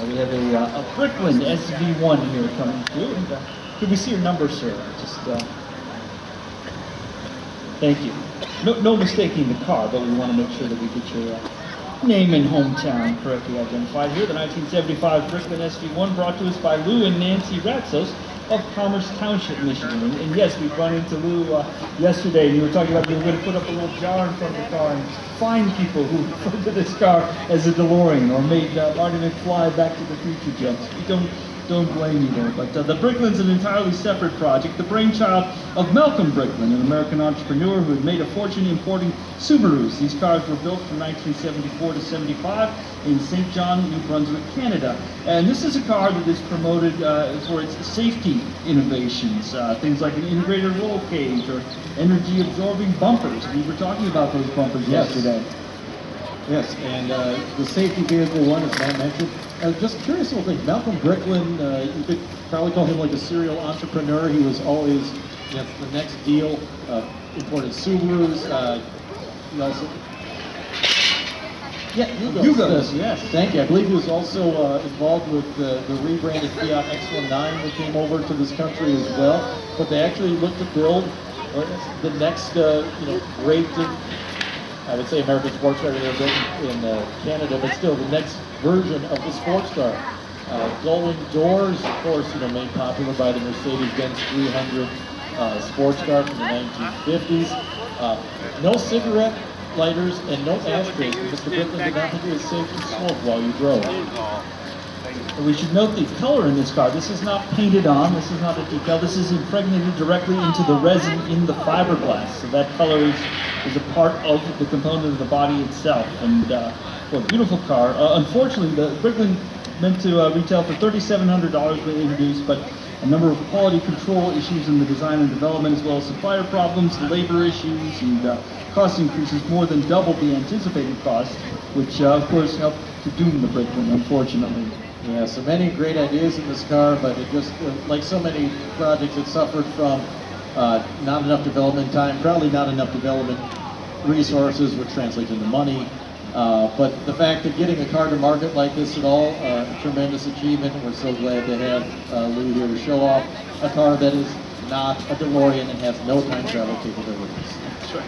We have a Bricklin SV-1 here coming through. And, could we see your number, sir? Just thank you. No mistaking the car, but we want to make sure that we get your name and hometown correctly identified here. The 1975 Bricklin SV-1 brought to us by Lou and Nancy Ratsos of Commerce Township, Michigan. And yes, we run into Lou yesterday, and you were talking about you were going to put up a little jar in front of the car and find people who referred to this car as a DeLorean or made Marty McFly Back to the Future jokes. We don't blame you there. But the Bricklin's an entirely separate project, the brainchild of Malcolm Bricklin, an American entrepreneur who had made a fortune importing Subarus. These cars were built from 1974 to 75 in St. John, New Brunswick, Canada. And this is a car that is promoted for its safety innovations, things like an integrated roll cage or energy-absorbing bumpers. We were talking about those bumpers yesterday. Yes, and the safety vehicle one, as Matt mentioned. Just curious little thing, Malcolm Bricklin, you could probably call him like a serial entrepreneur. He was always, the next deal, imported Subarus, he also... Yeah, Yugos, yes. Thank you. I believe he was also involved with the rebranded Fiat X19 that came over to this country as well. But they actually looked to build the next, great, I would say American sports car they built in Canada, but still the next version of the sports car. Glowing doors, of course, made popular by the Mercedes-Benz 300 sports car from the 1950s. No cigarette lighters and no ashtrays, because Mr. Bricklin did not think it was safe to smoke while you drove. We should note the color in this car. This is not painted on, this is not a decal, this is impregnated directly into the resin in the fiberglass. So that color is a part of the component of the body itself. And well, beautiful car. Unfortunately, the Bricklin meant to retail for $3,700 when introduced, but a number of quality control issues in the design and development, as well as supplier problems, labor issues, and cost increases more than doubled the anticipated cost, which of course helped to doom the Bricklin, unfortunately. Yeah, so many great ideas in this car, but it just, like so many projects, it suffered from not enough development time, probably not enough development resources, which translates into money. But the fact that getting a car to market like this at all, a tremendous achievement. We're so glad to have Lou here to show off a car that is not a DeLorean and has no time travel capabilities. That's right.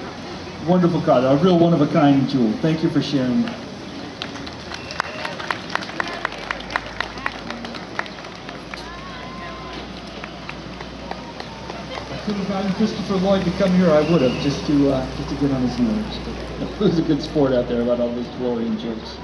Wonderful car, a real one-of-a-kind jewel. Thank you for sharing that. If I could have gotten Christopher Lloyd to come here, I would have, just to get on his nerves. But it was a good sport out there about all those DeLorean jokes.